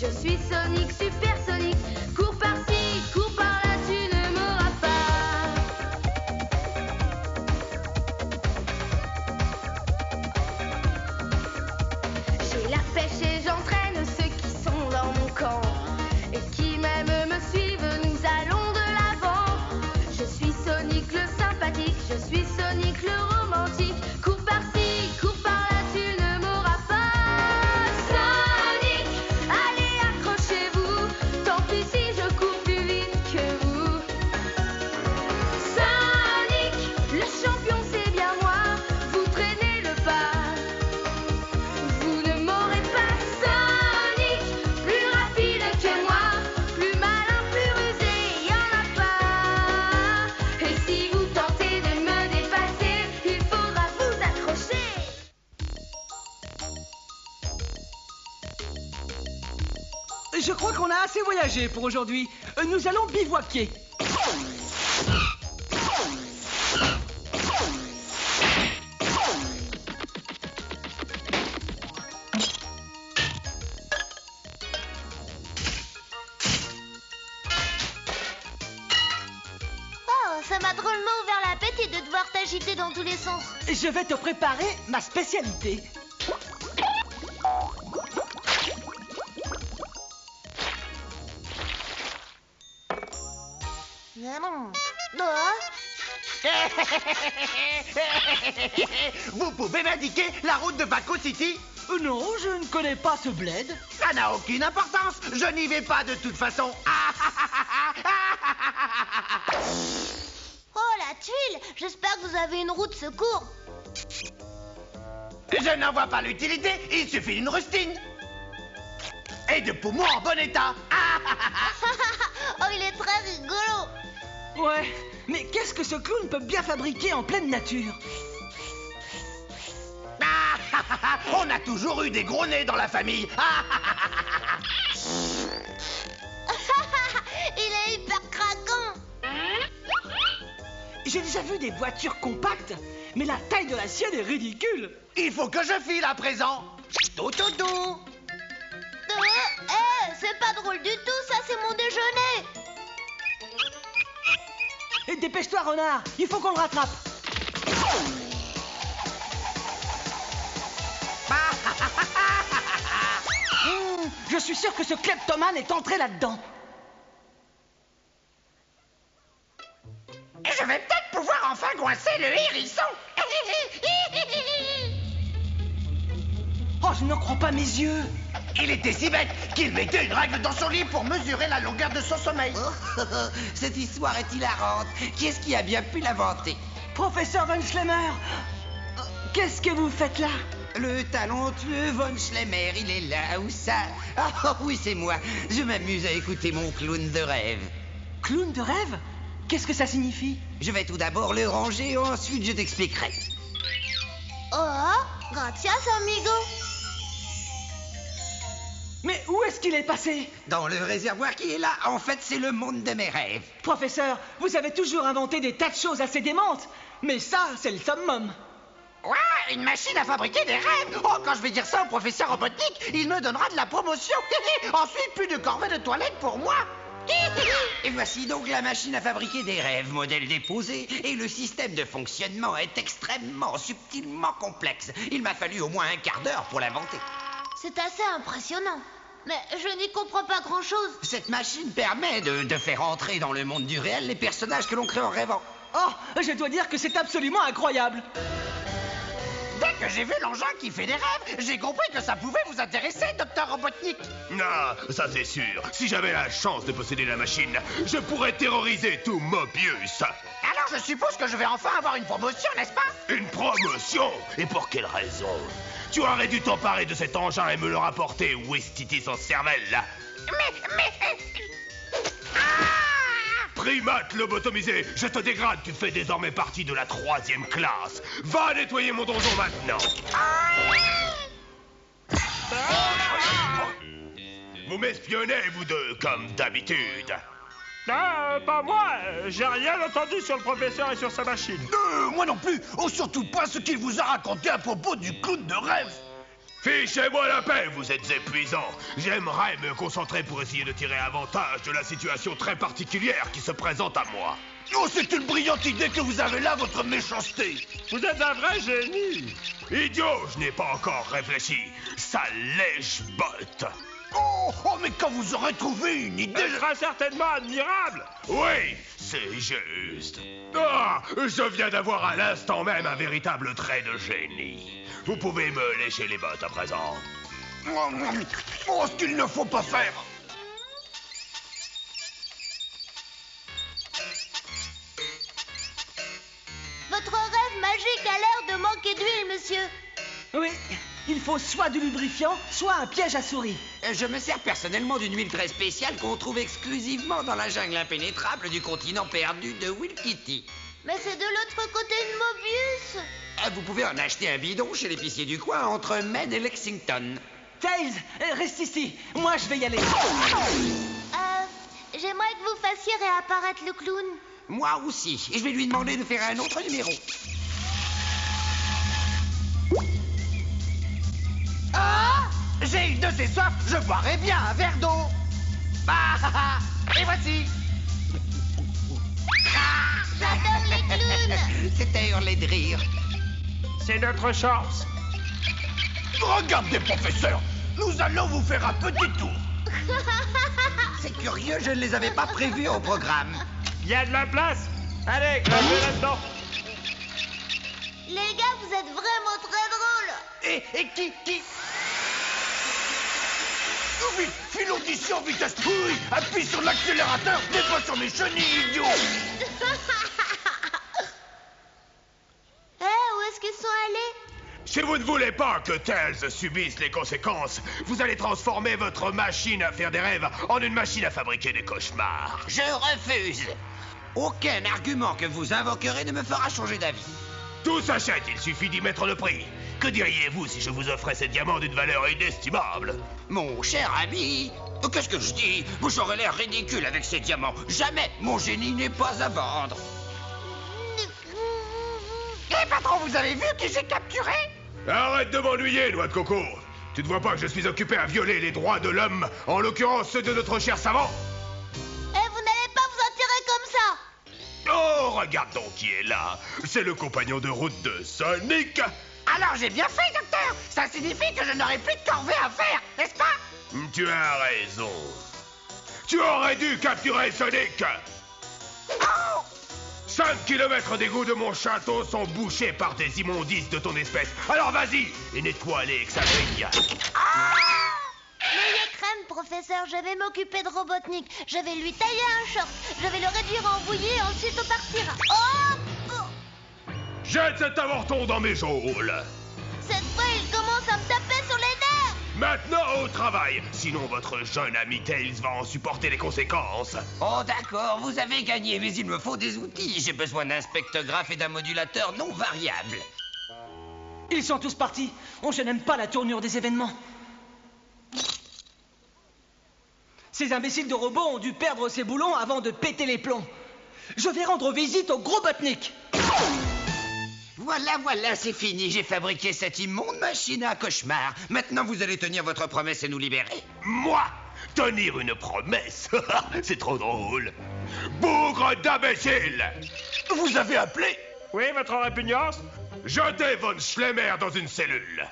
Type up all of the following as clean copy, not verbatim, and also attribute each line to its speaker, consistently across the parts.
Speaker 1: Je suis Sonic, supersonique. Cours par-ci, cours par-là, tu ne m'auras pas. J'ai la pêche et j'entraîne ceux qui sont dans mon camp et qui même me suivent, nous allons de l'avant. Je suis Sonic le sympathique, je suis Sonic le romantique. Cours par-ci, cours par-là, tu ne m'auras pas. Sonic, allez accrochez-vous, tant pis si je cours plus vite que vous. Sonic, le champion c'est bien moi, vous traînez le pas. Vous ne m'aurez pas. Sonic, plus rapide que moi, plus malin, plus rusé, y en a pas. Et si vous tentez de me dépasser, il faudra vous accrocher.
Speaker 2: Je crois qu'on a assez voyagé pour aujourd'hui. Nous allons bivouaquer.
Speaker 3: Oh, ça m'a drôlement ouvert l'appétit de devoir t'agiter dans tous les sens.
Speaker 2: Je vais te préparer ma spécialité.
Speaker 3: Ah non. Oh,
Speaker 4: Vous pouvez m'indiquer la route de Baco City?
Speaker 2: Non, je ne connais pas ce bled.
Speaker 4: Ça n'a aucune importance. Je n'y vais pas de toute façon.
Speaker 3: oh, la tuile. J'espère que vous avez une roue de secours.
Speaker 4: Je n'en vois pas l'utilité. Il suffit d'une rustine. Et de poumons en bon état.
Speaker 3: oh, il est très rigolo.
Speaker 2: Ouais, mais qu'est-ce que ce clown peut bien fabriquer en pleine nature?
Speaker 4: On a toujours eu des gros nez dans la famille.
Speaker 3: il est hyper craquant.
Speaker 2: J'ai déjà vu des voitures compactes, mais la taille de la sienne est ridicule.
Speaker 4: Il faut que je file à présent. Tout, tout, tout.
Speaker 3: C'est pas drôle du tout, ça c'est mon déjeuner.
Speaker 2: Et dépêche-toi, renard, il faut qu'on le rattrape. Je suis sûr que ce kleptomane est entré là-dedans.
Speaker 4: Je vais peut-être pouvoir enfin coincer le hérisson.
Speaker 2: Oh, je n'en crois pas mes yeux.
Speaker 4: Il était si bête qu'il mettait une règle dans son lit pour mesurer la longueur de son sommeil.
Speaker 5: Cette histoire est hilarante. Qui est-ce qui a bien pu l'inventer?
Speaker 2: Professeur Von Schlemmer, qu'est-ce que vous faites là?
Speaker 5: Le talentueux Von Schlemmer, il est là, où ça? Ah oui, c'est moi. Je m'amuse à écouter mon clown de rêve.
Speaker 2: Clown de rêve? Qu'est-ce que ça signifie?
Speaker 5: Je vais tout d'abord le ranger, ensuite je t'expliquerai.
Speaker 3: Oh, gracias, amigo.
Speaker 2: Mais où est-ce qu'il est passé?
Speaker 5: Dans le réservoir qui est là, en fait, c'est le monde de mes rêves.
Speaker 2: Professeur, vous avez toujours inventé des tas de choses assez démentes. Mais ça, c'est le summum.
Speaker 4: Ouais, une machine à fabriquer des rêves. Oh, quand je vais dire ça au professeur Robotnik, il me donnera de la promotion. Ensuite, plus de corvée de toilette pour moi.
Speaker 5: Et voici donc la machine à fabriquer des rêves, modèle déposé, et le système de fonctionnement est extrêmement subtilement complexe. Il m'a fallu au moins un quart d'heure pour l'inventer.
Speaker 3: C'est assez impressionnant. Mais je n'y comprends pas grand-chose.
Speaker 5: Cette machine permet de faire entrer dans le monde du réel les personnages que l'on crée en rêvant.
Speaker 2: Oh, je dois dire que c'est absolument incroyable.
Speaker 4: Dès que j'ai vu l'engin qui fait des rêves, j'ai compris que ça pouvait vous intéresser, docteur Robotnik.
Speaker 6: Ah, ça c'est sûr. Si j'avais la chance de posséder la machine, je pourrais terroriser tout Mobius.
Speaker 4: Alors je suppose que je vais enfin avoir une promotion, n'est-ce pas?
Speaker 6: Une promotion? Et pour quelle raison? Tu aurais dû t'emparer de cet engin et me le rapporter où est Titi sans cervelle. Primate lobotomisé, je te dégrade, tu fais désormais partie de la 3e classe. Va nettoyer mon donjon maintenant. Vous m'espionnez, vous deux, comme d'habitude.
Speaker 7: Ah, pas moi. J'ai rien entendu sur le professeur et sur sa machine.
Speaker 4: Moi non plus. Oh, surtout pas ce qu'il vous a raconté à propos du clown de rêve.
Speaker 6: Fichez-moi la paix, vous êtes épuisant. J'aimerais me concentrer pour essayer de tirer avantage de la situation très particulière qui se présente à moi.
Speaker 8: Oh, c'est une brillante idée que vous avez là, votre méchanceté.
Speaker 7: Vous êtes un vrai génie.
Speaker 6: Idiot, je n'ai pas encore réfléchi. Ça lèche-botte.
Speaker 8: Oh, mais quand vous aurez trouvé une idée...
Speaker 7: Elle sera certainement admirable.
Speaker 6: Oui, c'est juste. Ah, je viens d'avoir à l'instant même un véritable trait de génie. Vous pouvez me lécher les bottes à présent.
Speaker 8: Oh, ce qu'il ne faut pas faire.
Speaker 3: Votre rêve magique a l'air de manquer d'huile, monsieur.
Speaker 2: Oui, il faut soit du lubrifiant, soit un piège à souris.
Speaker 5: Je me sers personnellement d'une huile très spéciale qu'on trouve exclusivement dans la jungle impénétrable du continent perdu de Wilkiti.
Speaker 3: Mais c'est de l'autre côté de Mobius.
Speaker 5: Vous pouvez en acheter un bidon chez l'épicier du coin entre Maine et Lexington.
Speaker 2: Tails, reste ici. Moi, je vais y aller.
Speaker 3: J'aimerais que vous fassiez réapparaître le clown.
Speaker 5: Moi aussi. Et je vais lui demander de faire un autre numéro.
Speaker 4: Ah! J'ai une de ces soifs, je boirais bien un verre d'eau. Ah, et voici.
Speaker 3: J'adore les clowns.
Speaker 5: C'était hurler de rire.
Speaker 7: C'est notre chance.
Speaker 8: Regardez, professeur. Nous allons vous faire un petit tour.
Speaker 5: C'est curieux, je ne les avais pas prévus au programme.
Speaker 7: Il y a de la place. Allez, glacez là-dedans.
Speaker 3: Les gars, vous êtes vraiment très drôles.
Speaker 4: Et qui
Speaker 8: Vite, filons d'ici en vitesse. Oui, appuie sur l'accélérateur, n'aie pas sur mes chenilles, idiot.
Speaker 3: Où est-ce qu'ils sont allés?
Speaker 6: Si vous ne voulez pas que Tails subisse les conséquences, vous allez transformer votre machine à faire des rêves en une machine à fabriquer des cauchemars.
Speaker 5: Je refuse. Aucun argument que vous invoquerez ne me fera changer d'avis.
Speaker 6: Tout s'achète, il suffit d'y mettre le prix. Que diriez-vous si je vous offrais ces diamants d'une valeur inestimable?
Speaker 5: Mon cher ami, qu'est-ce que je dis? Vous aurez l'air ridicule avec ces diamants. Jamais mon génie n'est pas à vendre.
Speaker 4: Eh, patron, vous avez vu qui j'ai capturé?
Speaker 6: Arrête de m'ennuyer, noix de coco. Tu ne vois pas que je suis occupé à violer les droits de l'homme, en l'occurrence ceux de notre cher savant?
Speaker 3: Vous n'allez pas vous en tirer comme ça.
Speaker 6: Oh, regarde donc qui est là. C'est le compagnon de route de Sonic.
Speaker 4: Alors j'ai bien fait, docteur. Ça signifie que je n'aurai plus de corvée à faire, n'est-ce pas?
Speaker 6: Tu as raison. Tu aurais dû capturer Sonic.
Speaker 4: Oh!
Speaker 6: 5 kilomètres d'égouts de mon château sont bouchés par des immondices de ton espèce. Alors vas-y et nettoie-les avec sa grille.
Speaker 3: N'ayez crème, professeur, je vais m'occuper de Robotnik. Je vais lui tailler un short. Je vais le réduire en bouillie et ensuite on partira.
Speaker 6: Jette cet avorton dans mes geôles.
Speaker 3: Cette fois, il commence à me taper sur les nerfs.
Speaker 6: Maintenant au travail, sinon votre jeune ami Tails va en supporter les conséquences.
Speaker 5: Oh d'accord, vous avez gagné, mais il me faut des outils. J'ai besoin d'un spectrographe et d'un modulateur non variable.
Speaker 2: Ils sont tous partis. Oh, je n'aime pas la tournure des événements. Ces imbéciles de robots ont dû perdre ces boulons avant de péter les plombs. Je vais rendre visite au gros Botnik.
Speaker 5: Voilà, c'est fini. J'ai fabriqué cette immonde machine à cauchemar. Maintenant, vous allez tenir votre promesse et nous libérer.
Speaker 6: Moi? Tenir une promesse? C'est trop drôle. Bougre d'imbécile!
Speaker 8: Vous avez appelé?
Speaker 7: Oui, votre répugnance?
Speaker 6: Jetez von Schlemmer dans une cellule.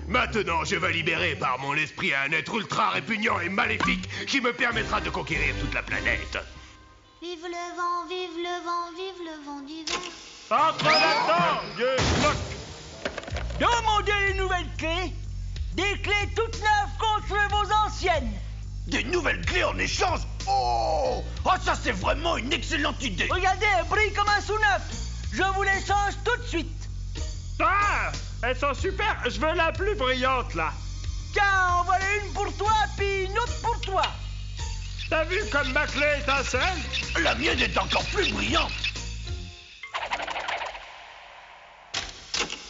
Speaker 6: Maintenant, je vais libérer par mon esprit un être ultra répugnant et maléfique qui me permettra de conquérir toute la planète.
Speaker 3: Vive le vent, vive le vent, vive le vent d'hiver.
Speaker 7: Entre là-dedans, vieux bloc.
Speaker 2: Demandez les nouvelles clés. Des clés toutes neuves contre vos anciennes.
Speaker 8: Des nouvelles clés en échange? Oh, ça c'est vraiment une excellente idée.
Speaker 2: Regardez, elles brillent comme un sous-neuf. Je vous les change tout de suite.
Speaker 7: Ah, elles sont super. Je veux la plus brillante, là.
Speaker 2: Tiens, en voilà une pour toi, puis une autre pour toi.
Speaker 7: T'as vu comme ma clé étincelle?
Speaker 8: La mienne est encore plus brillante.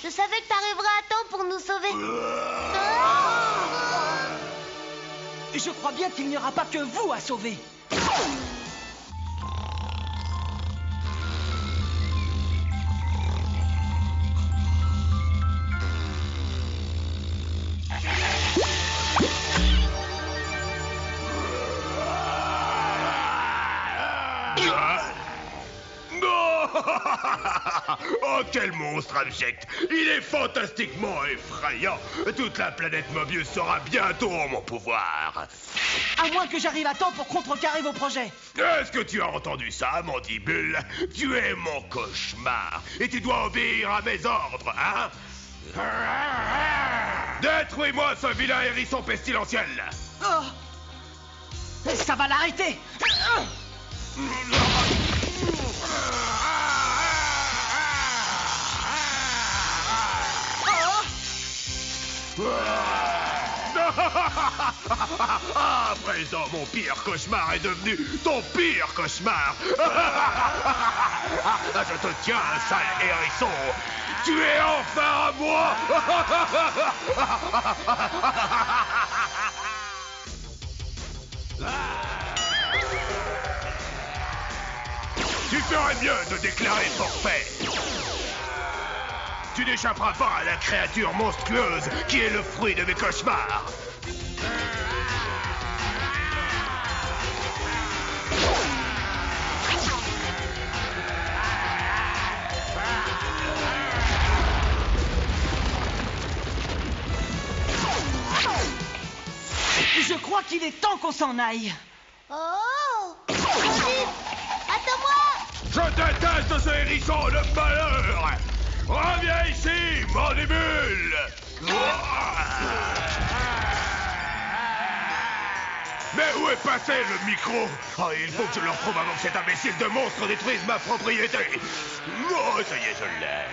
Speaker 3: Je savais que t'arriverais à temps pour nous sauver.
Speaker 2: Je crois bien qu'il n'y aura pas que vous à sauver.
Speaker 6: Oh, quel monstre abject! Il est fantastiquement effrayant! Toute la planète Mobius sera bientôt en mon pouvoir!
Speaker 2: À moins que j'arrive à temps pour contrecarrer vos projets.
Speaker 6: Est-ce que tu as entendu ça, Mandibule? Tu es mon cauchemar, et tu dois obéir à mes ordres, hein? Détruis-moi ce vilain hérisson pestilentiel!
Speaker 2: Oh. Ça va l'arrêter.
Speaker 6: À présent, mon pire cauchemar est devenu ton pire cauchemar. Je te tiens, sale hérisson. Tu es enfin à moi. Tu ferais mieux de déclarer forfait. Tu n'échapperas pas à la créature monstrueuse qui est le fruit de mes cauchemars.
Speaker 2: Je crois qu'il est temps qu'on s'en aille.
Speaker 3: Oh, Sonic, attends-moi.
Speaker 6: Je déteste ce hérisson de malheur. Reviens ici, Mandibule. Mais où est passé le micro? Oh, il faut que je leur prouve avant que cet imbécile de monstre détruise ma propriété. Oh, ça y est, je l'ai.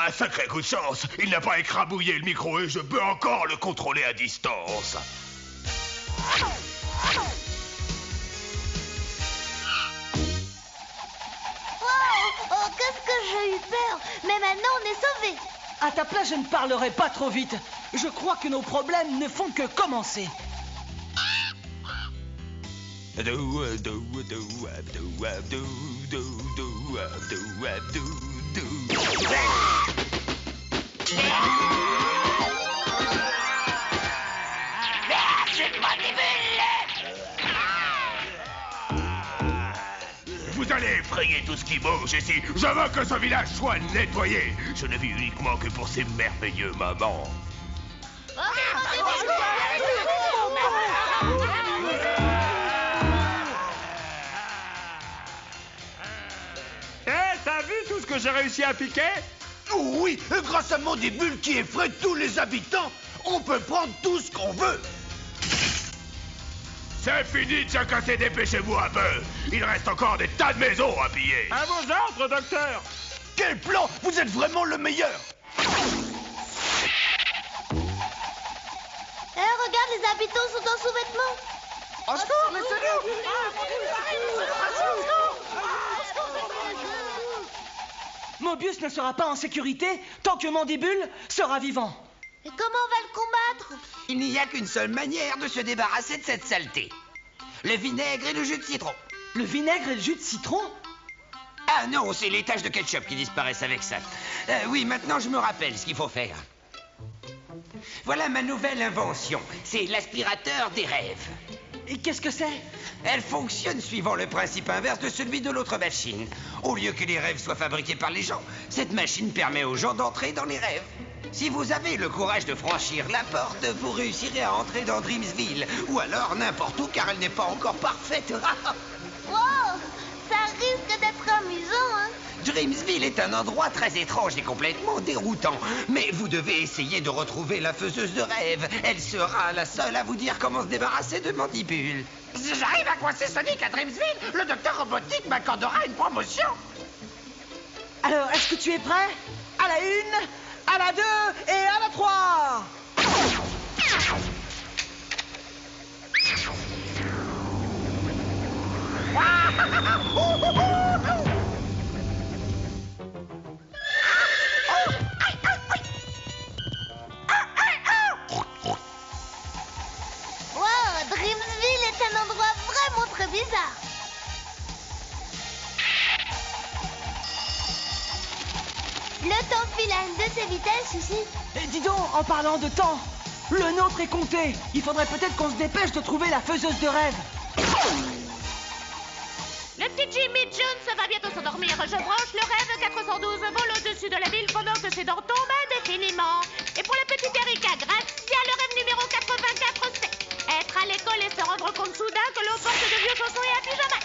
Speaker 6: Un sacré coup de chance. Il n'a pas écrabouillé le micro et je peux encore le contrôler à distance.
Speaker 3: Oh, qu'est-ce que j'ai eu peur. Mais maintenant, on est sauvés.
Speaker 2: À ta place, je ne parlerai pas trop vite. Je crois que nos problèmes ne font que commencer.
Speaker 6: Vous allez effrayer tout ce qui bouge ici. Je veux que ce village soit nettoyé. Je ne vis uniquement que pour ces merveilleux moments.
Speaker 7: T'as vu tout ce que j'ai réussi à piquer?
Speaker 8: Oui, grâce à Mandibule qui effraie tous les habitants, on peut prendre tout ce qu'on veut.
Speaker 6: C'est fini de jacasser, dépêchez-vous un peu. Il reste encore des tas de maisons à piller.
Speaker 7: À vos ordres, docteur.
Speaker 8: Quel plan! Vous êtes vraiment le meilleur.
Speaker 3: Regarde, les habitants sont en sous-vêtements.
Speaker 4: Au secours, laissez-nous!
Speaker 2: Mobius ne sera pas en sécurité tant que Mandibule sera vivant.
Speaker 3: Et comment on va le combattre?
Speaker 5: Il n'y a qu'une seule manière de se débarrasser de cette saleté. Le vinaigre et le jus de citron.
Speaker 2: Le vinaigre et le jus de citron?
Speaker 5: Ah non, c'est les taches de ketchup qui disparaissent avec ça. Oui, maintenant je me rappelle ce qu'il faut faire. Voilà ma nouvelle invention. C'est l'aspirateur des rêves.
Speaker 2: Et qu'est-ce que c'est?
Speaker 5: Elle fonctionne suivant le principe inverse de celui de l'autre machine. Au lieu que les rêves soient fabriqués par les gens, cette machine permet aux gens d'entrer dans les rêves. Si vous avez le courage de franchir la porte, vous réussirez à entrer dans Dreamsville. Ou alors n'importe où, car elle n'est pas encore parfaite.
Speaker 3: Wow, ça risque d'être amusant, hein?
Speaker 5: Dreamsville est un endroit très étrange et complètement déroutant. Mais vous devez essayer de retrouver la faiseuse de rêves. Elle sera la seule à vous dire comment se débarrasser de Mandibule.
Speaker 4: Si j'arrive à coincer Sonic à Dreamsville, le docteur Robotnik m'accordera une promotion.
Speaker 2: Alors, est-ce que tu es prêt? À la 1, à la 2 et à la 3.
Speaker 3: a une de ses vitesses ici.
Speaker 2: Et dis donc, en parlant de temps, le nôtre est compté. Il faudrait peut-être qu'on se dépêche de trouver la faiseuse de rêve.
Speaker 9: Le petit Jimmy Jones va bientôt s'endormir. Je branche le rêve 412 vol au-dessus de la ville pendant que ses dents tombent indéfiniment. Et pour la petite Erika Grazia, le rêve numéro 84, c'est être à l'école et se rendre compte soudain que l'on porte de vieux chaussons et un pyjama.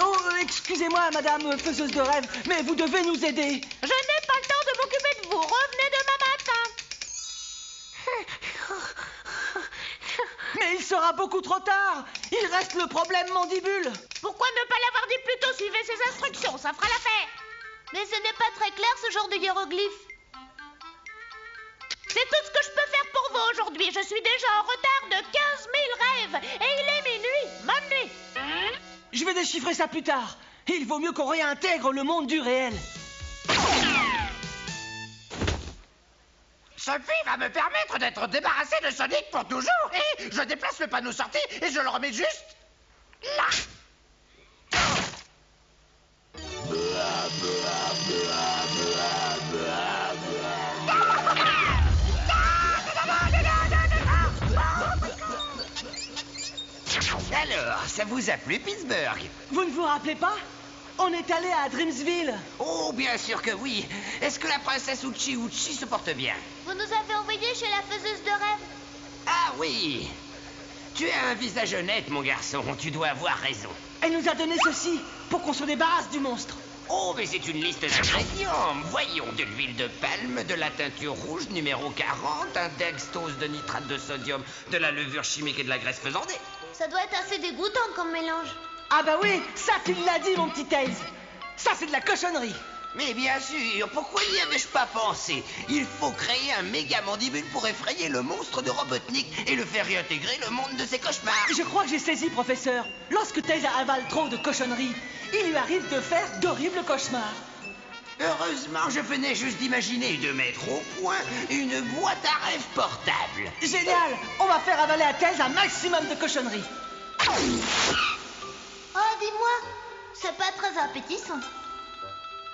Speaker 2: Oh, excusez-moi, madame faiseuse de rêve, mais vous devez nous aider.
Speaker 9: Je n'ai pas le temps de m'occuper de vous. Revenez demain matin.
Speaker 2: Mais il sera beaucoup trop tard. Il reste le problème mandibule.
Speaker 9: Pourquoi ne pas l'avoir dit plus tôt? Suivez ses instructions, ça fera l'affaire.
Speaker 3: Mais ce n'est pas très clair ce genre de hiéroglyphe.
Speaker 9: C'est tout ce que je peux faire pour vous aujourd'hui. Je suis déjà en retard de 15 000 rêves. Et il est minuit. Bonne nuit.
Speaker 2: Je vais déchiffrer ça plus tard. Il vaut mieux qu'on réintègre le monde du réel.
Speaker 4: Sophie va me permettre d'être débarrassé de Sonic pour toujours. Et je déplace le panneau sortie et je le remets juste là.
Speaker 5: Alors, ça vous a plu, Pittsburgh?
Speaker 2: Vous ne vous rappelez pas? On est allé à Dreamsville.
Speaker 5: Oh, bien sûr que oui. Est-ce que la princesse Uchi Uchi se porte bien?
Speaker 3: Vous nous avez envoyés chez la faiseuse de rêve.
Speaker 5: Ah oui. Tu as un visage honnête, mon garçon. Tu dois avoir raison.
Speaker 2: Elle nous a donné ceci pour qu'on se débarrasse du monstre.
Speaker 5: Oh, mais c'est une liste d'ingrédients. Voyons, de l'huile de palme, de la teinture rouge numéro 40, un dextrose de nitrate de sodium, de la levure chimique et de la graisse faisandée.
Speaker 3: Ça doit être assez dégoûtant comme mélange.
Speaker 2: Ah bah oui, ça tu l'as dit, mon petit Tails. Ça c'est de la cochonnerie.
Speaker 5: Mais bien sûr, pourquoi n'y avais-je pas pensé? Il faut créer un méga mandibule pour effrayer le monstre de Robotnik et le faire réintégrer le monde de ses cauchemars.
Speaker 2: Je crois que j'ai saisi, professeur. Lorsque Tails avale trop de cochonneries, il lui arrive de faire d'horribles cauchemars.
Speaker 5: Heureusement, je venais juste d'imaginer de mettre au point une boîte à rêves portable.
Speaker 2: Génial. On va faire avaler à Tails un maximum de cochonneries.
Speaker 3: Oh, dis-moi, c'est pas très appétissant.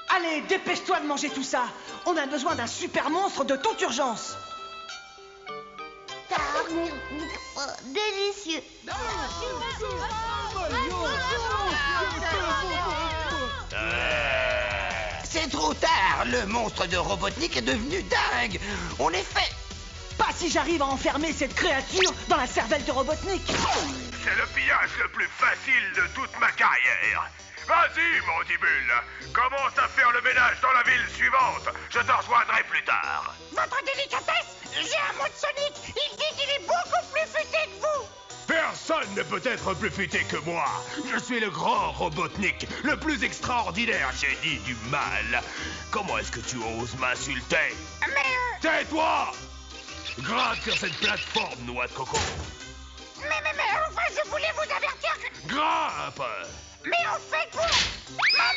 Speaker 2: Allez, dépêche-toi de manger tout ça. On a besoin d'un super monstre de toute urgence.
Speaker 3: Délicieux.
Speaker 5: C'est trop tard. Le monstre de Robotnik est devenu dingue. On est fait.
Speaker 2: Pas si j'arrive à enfermer cette créature dans la cervelle de Robotnik.
Speaker 6: C'est le pillage le plus facile de toute ma carrière. Vas-y, mandibule. Commence à faire le ménage dans la ville suivante. Je te rejoindrai plus tard.
Speaker 4: Votre délicatesse, j'ai un mot de Sonic. Il dit qu'il est beaucoup plus futé que vous.
Speaker 6: Personne ne peut être plus futé que moi. Je suis le grand Robotnik, le plus extraordinaire génie du mal. Comment est-ce que tu oses m'insulter?
Speaker 4: Mais
Speaker 6: Tais-toi! Gratte sur cette plateforme, noix de coco.
Speaker 4: mais enfin, je voulais vous avertir que...
Speaker 6: Grimpe!
Speaker 4: Mais en fait, vous... Ma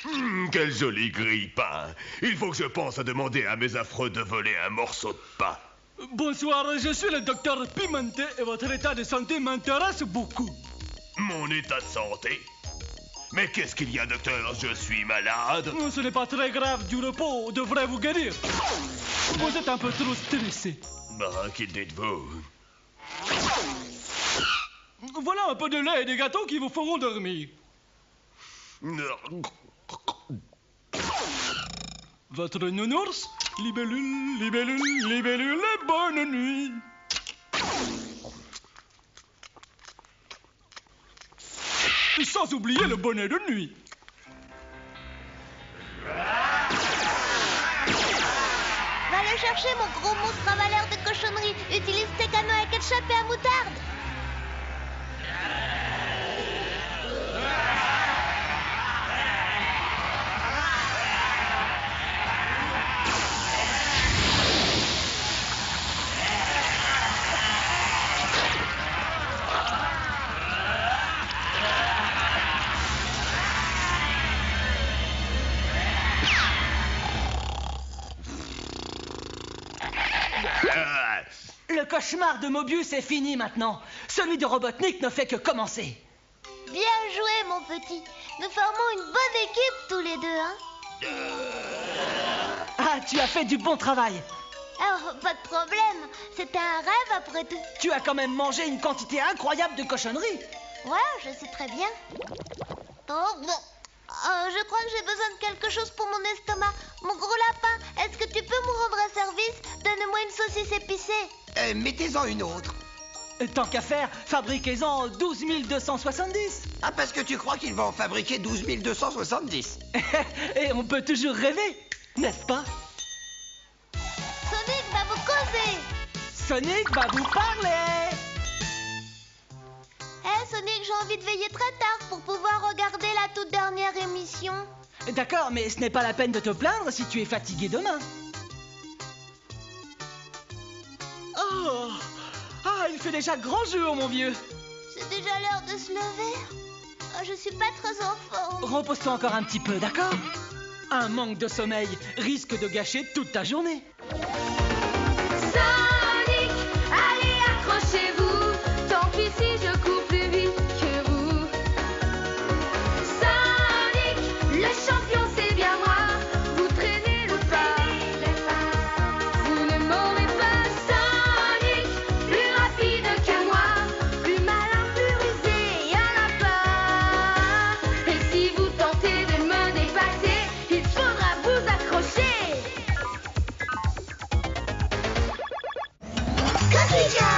Speaker 4: promotion!
Speaker 6: Quel joli grille-pain. Il faut que je pense à demander à mes affreux de voler un morceau de pain.
Speaker 10: Bonsoir, je suis le docteur Pimenté et votre état de santé m'intéresse beaucoup.
Speaker 6: Mon état de santé? Mais qu'est-ce qu'il y a, docteur? Je suis malade.
Speaker 10: Ce n'est pas très grave, du repos devrait vous guérir. Vous êtes un peu trop stressé.
Speaker 6: Bah, qui dites-vous?
Speaker 10: Voilà un peu de lait et des gâteaux qui vous feront dormir. Votre nounours, libellule, libellule, libellule, et bonne nuit. Sans oublier le bonnet de nuit.
Speaker 3: Va le chercher, mon gros monstre avaleur de cochonnerie. Utilise tes canons à ketchup et à moutarde.
Speaker 2: Le cauchemar de Mobius est fini maintenant. Celui de Robotnik ne fait que commencer.
Speaker 3: Bien joué, mon petit. Nous formons une bonne équipe tous les deux, hein.
Speaker 2: Ah, tu as fait du bon travail.
Speaker 3: Oh, pas de problème. C'était un rêve après tout.
Speaker 2: Tu as quand même mangé une quantité incroyable de cochonneries.
Speaker 3: Ouais, je sais très bien. Oh, bon. Je crois que j'ai besoin de quelque chose pour mon estomac. Mon gros lapin, est-ce que tu peux me rendre un service? Donne-moi une saucisse épicée.
Speaker 5: Mettez-en une autre.
Speaker 2: Tant qu'à faire, fabriquez-en 12 270.
Speaker 5: Ah, parce que tu crois qu'ils vont en fabriquer 12 270.
Speaker 2: Et on peut toujours rêver, n'est-ce pas?
Speaker 3: Sonic va vous causer.
Speaker 2: Sonic va vous parler.
Speaker 3: Sonic, j'ai envie de veiller très tard pour pouvoir regarder la toute dernière émission.
Speaker 2: D'accord, mais ce n'est pas la peine de te plaindre si tu es fatigué demain. Oh! Ah, il fait déjà grand jour, mon vieux.
Speaker 3: C'est déjà l'heure de se lever. Je suis pas très en forme.
Speaker 2: Repose-toi encore un petit peu, d'accord? Un manque de sommeil risque de gâcher toute ta journée.
Speaker 1: Sonic, allez, accrochez-vous. Tant pis si je cours plus vite que vous. Sonic, le champion, c'est bien moi. Vous traînez le pas. Vous ne m'aurez pas. Sonic, plus rapide que moi. Plus malin, plus rusé, y'en a pas. Et si vous tentez de me dépasser, il faudra vous accrocher.
Speaker 3: Cookie Jar.